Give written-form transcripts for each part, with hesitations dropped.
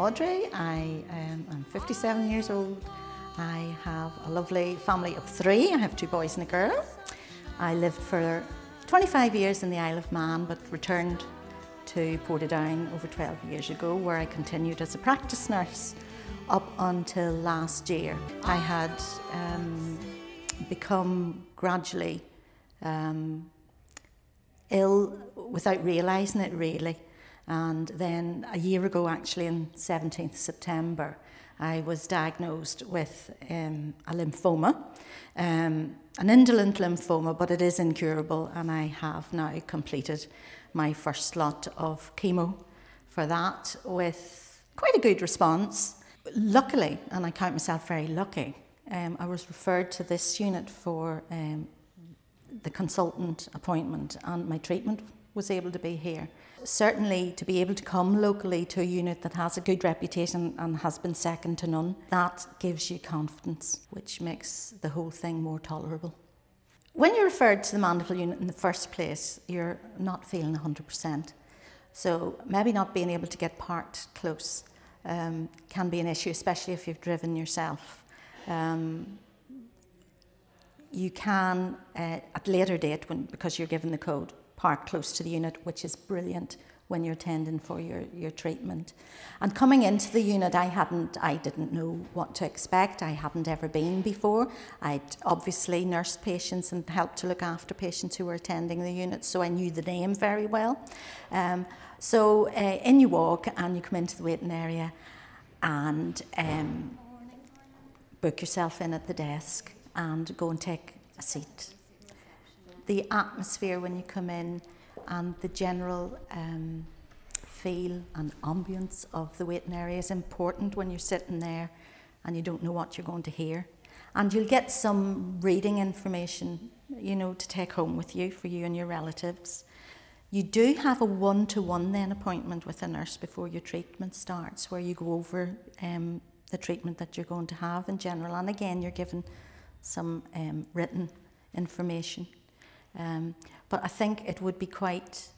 Audrey. I'm 57 years old. I have a lovely family of 3. I have 2 boys and a girl. I lived for 25 years in the Isle of Man, but returned to Portadown over 12 years ago, where I continued as a practice nurse up until last year. I had become gradually ill without realising it really. And then a year ago, actually on 17th September, I was diagnosed with a lymphoma, an indolent lymphoma, but it is incurable, and I have now completed my first lot of chemo for that with quite a good response. Luckily, and I count myself very lucky, I was referred to this unit for the consultant appointment, and my treatment was able to be here. Certainly to be able to come locally to a unit that has a good reputation and has been second to none, that gives you confidence, which makes the whole thing more tolerable. When you're referred to the Mandeville unit in the first place, you're not feeling 100%. So maybe not being able to get parked close can be an issue, especially if you've driven yourself. You can, at a later date, because you're given the code, park close to the unit, which is brilliant when you're attending for your treatment. And coming into the unit, I didn't know what to expect. I hadn't ever been before. I'd obviously nursed patients and helped to look after patients who were attending the unit, so I knew the name very well. So in you walk and you come into the waiting area and book yourself in at the desk and go and take a seat. The atmosphere when you come in and the general feel and ambience of the waiting area is important when you're sitting there and you don't know what you're going to hear. And you'll get some reading information, you know, to take home with you for you and your relatives. You do have a one-to-one then appointment with a nurse before your treatment starts, where you go over the treatment that you're going to have in general. And again, you're given some written information. But I think it would be quite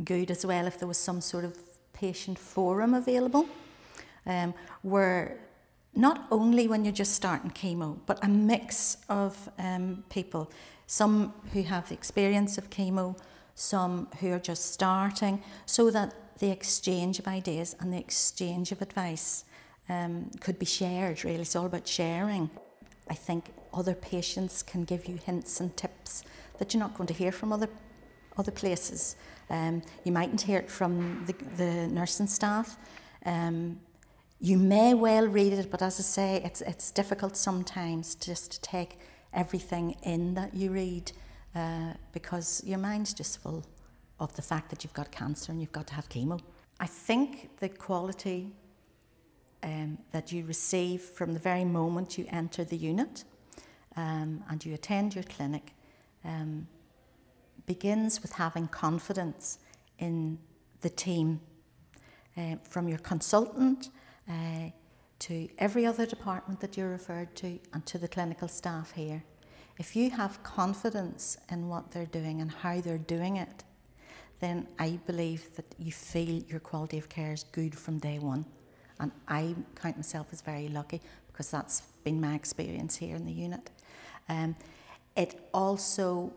good as well if there was some sort of patient forum available, where not only when you're just starting chemo, but a mix of people, some who have the experience of chemo, some who are just starting, so that the exchange of ideas and the exchange of advice could be shared, really. It's all about sharing. I think other patients can give you hints and tips that you're not going to hear from other places. You mightn't hear it from the nursing staff. You may well read it, but as I say, it's difficult sometimes just to take everything in that you read, because your mind's just full of the fact that you've got cancer and you've got to have chemo. I think the quality that you receive from the very moment you enter the unit and you attend your clinic begins with having confidence in the team, from your consultant to every other department that you're referred to and to the clinical staff here. If you have confidence in what they're doing and how they're doing it, then I believe that you feel your quality of care is good from day one. And I count myself as very lucky, because that's been my experience here in the unit. It also,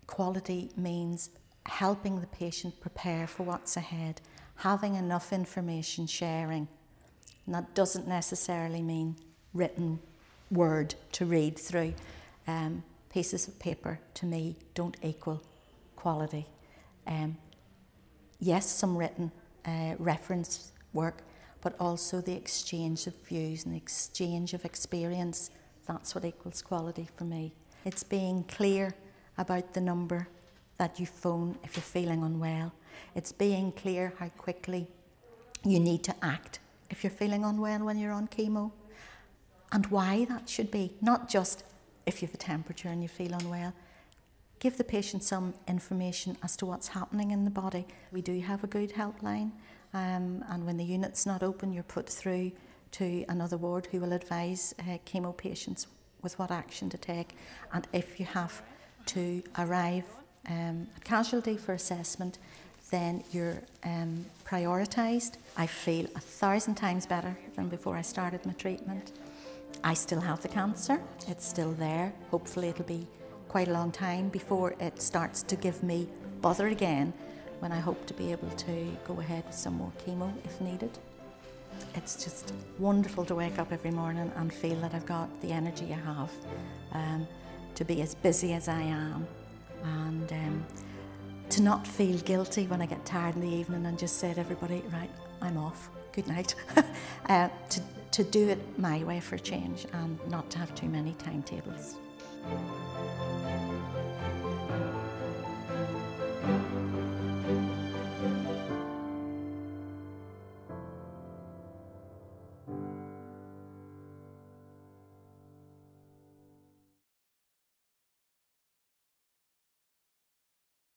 quality means helping the patient prepare for what's ahead, having enough information sharing. And that doesn't necessarily mean written word to read through. Pieces of paper, to me, don't equal quality. Yes, some written reference work, but also the exchange of views and the exchange of experience. That's what equals quality for me. It's being clear about the number that you phone if you're feeling unwell. It's being clear how quickly you need to act if you're feeling unwell when you're on chemo, and why that should be. Not just if you have a temperature and you feel unwell. Give the patient some information as to what's happening in the body. We do have a good helpline. And when the unit's not open, you're put through to another ward who will advise chemo patients with what action to take. And if you have to arrive at casualty for assessment, then you're prioritised. I feel 1,000 times better than before I started my treatment. I still have the cancer, it's still there. Hopefully it'll be quite a long time before it starts to give me bother again, when I hope to be able to go ahead with some more chemo if needed. It's just wonderful to wake up every morning and feel that I've got the energy I have to be as busy as I am, and to not feel guilty when I get tired in the evening and just say to everybody, right, I'm off, good night. To do it my way for a change and not to have too many timetables.